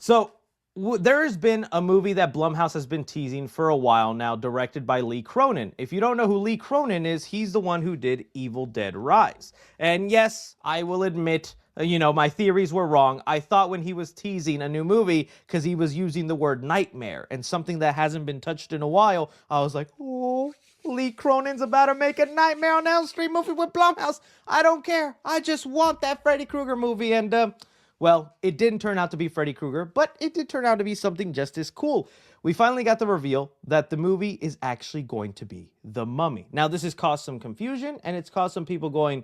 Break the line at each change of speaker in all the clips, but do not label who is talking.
So there has been a movie that Blumhouse has been teasing for a while now, directed by Lee Cronin. If you don't know who Lee Cronin is, he's the one who did Evil Dead Rise. And yes, I will admit, my theories were wrong. I thought when he was teasing a new movie, because he was using the word nightmare and something that hasn't been touched in a while, I was like, oh, Lee Cronin's about to make a Nightmare on Elm Street movie with Blumhouse. I don't care. I just want that Freddy Krueger movie. And well, it didn't turn out to be Freddy Krueger, but it did turn out to be something just as cool. We finally got the reveal that the movie is actually going to be The Mummy. Now, this has caused some confusion, and it's caused some people going,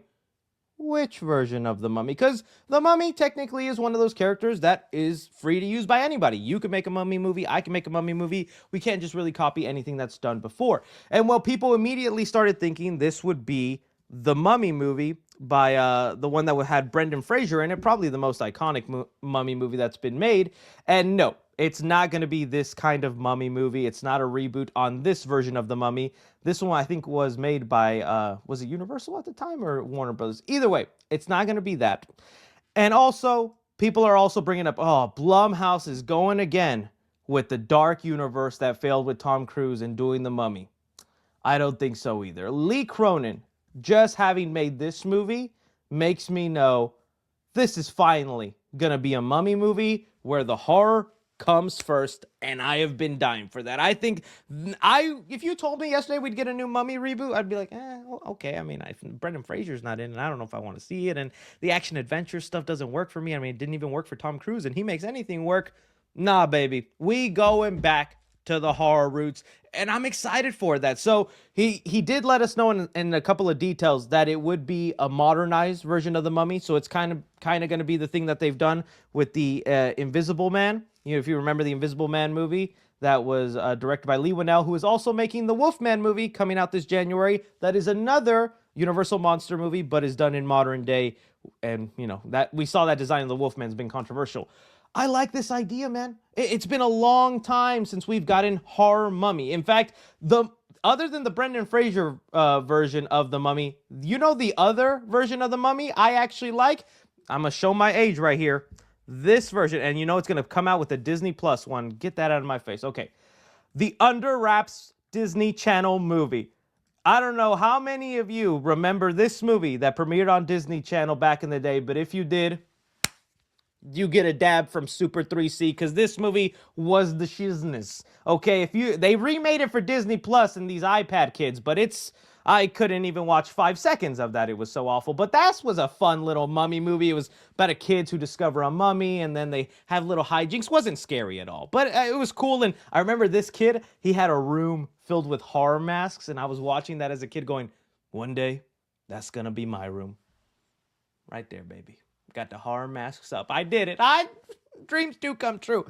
which version of The Mummy? Because The Mummy technically is one of those characters that is free to use by anybody. You can make a Mummy movie, I can make a Mummy movie. We can't just really copy anything that's done before. And well, people immediately started thinking this would be the Mummy movie by the one that had Brendan Fraser in it, probably the most iconic Mummy movie that's been made. And no, it's not going to be this kind of Mummy movie. It's not a reboot on this version of the Mummy. This one I think was made by, was it Universal at the time or Warner Brothers? Either way, it's not going to be that. And also, people are also bringing up, oh, Blumhouse is going again with the dark universe that failed with Tom Cruise in doing the Mummy. I don't think so either. Lee Cronin, just having made this movie, makes me know this is finally going to be a Mummy movie where the horror comes first, and I have been dying for that. I think, if you told me yesterday we'd get a new Mummy reboot, I'd be like, okay. I mean, Brendan Fraser's not in, and I don't know if I want to see it, and the action-adventure stuff doesn't work for me. I mean, it didn't even work for Tom Cruise, and he makes anything work. Nah, baby. We going back to the horror roots, and I'm excited for that. So he did let us know in a couple of details that it would be a modernized version of the Mummy. So it's kind of going to be the thing that they've done with the Invisible Man. If you remember the Invisible Man movie that was directed by Lee Winnell, who is also making the Wolfman movie coming out this January. That is another Universal monster movie, but is done in modern day. And that we saw that design of the Wolfman's been controversial. I like this idea, man. It's been a long time since we've gotten horror Mummy. In fact, other than the Brendan Fraser version of the Mummy, the other version of the Mummy I actually like? I'm going to show my age right here. This version, and it's going to come out with a Disney Plus one. Get that out of my face. Okay. The Under Wraps Disney Channel movie. I don't know how many of you remember this movie that premiered on Disney Channel back in the day, but if you did, you get a dab from Super 3C, because this movie was the shizness. Okay, they remade it for Disney Plus and these iPad kids, but I couldn't even watch 5 seconds of that. It was so awful. But that was a fun little mummy movie. It was about a kids who discover a mummy, and then they have little hijinks. Wasn't scary at all, but it was cool. And I remember this kid, he had a room filled with horror masks, and I was watching that as a kid going, one day, that's gonna be my room. Right there, baby. Got the horror masks up. I did it. Dreams do come true.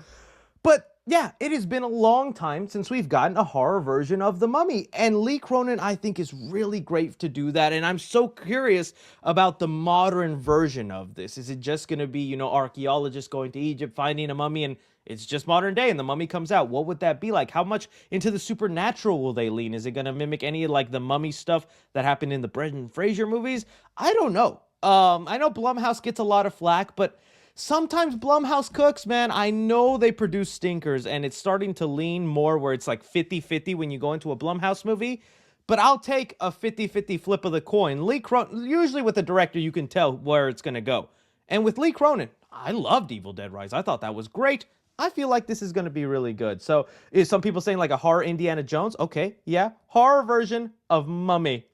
But yeah, it has been a long time since we've gotten a horror version of The Mummy. And Lee Cronin, I think, is really great to do that. And I'm so curious about the modern version of this. Is it just going to be, archaeologists going to Egypt, finding a mummy, and it's just modern day and the mummy comes out? What would that be like? How much into the supernatural will they lean? Is it going to mimic any of the mummy stuff that happened in the Brendan Fraser movies? I don't know. I know Blumhouse gets a lot of flack, but sometimes Blumhouse cooks, man. I know they produce stinkers, and it's starting to lean more where it's like 50-50 when you go into a Blumhouse movie. But I'll take a 50-50 flip of the coin. Lee Cronin, usually with a director, you can tell where it's going to go. And with Lee Cronin, I loved Evil Dead Rise. I thought that was great. I feel like this is going to be really good. So is some people saying like a horror Indiana Jones? Okay, yeah. Horror version of Mummy.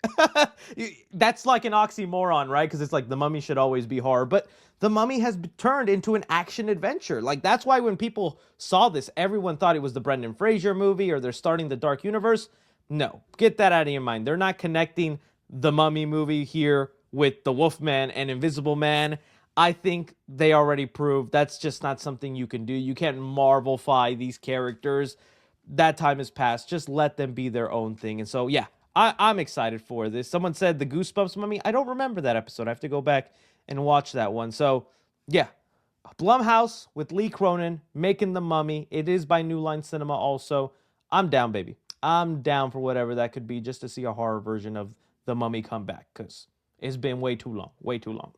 That's like an oxymoron, right? Because it's like the Mummy should always be horror. But the Mummy has turned into an action adventure. Like, that's why when people saw this, everyone thought it was the Brendan Fraser movie or they're starting the Dark Universe. No, get that out of your mind. They're not connecting the Mummy movie here with the Wolfman and Invisible Man. I think they already proved that's just not something you can do. You can't Marvel-fy these characters. That time has passed. Just let them be their own thing. And so, yeah, I'm excited for this. Someone said the Goosebumps Mummy. I don't remember that episode. I have to go back and watch that one. So, yeah, Blumhouse with Lee Cronin making the Mummy. It is by New Line Cinema also. I'm down, baby. I'm down for whatever that could be, just to see a horror version of the Mummy come back, because it's been way too long. Way too long.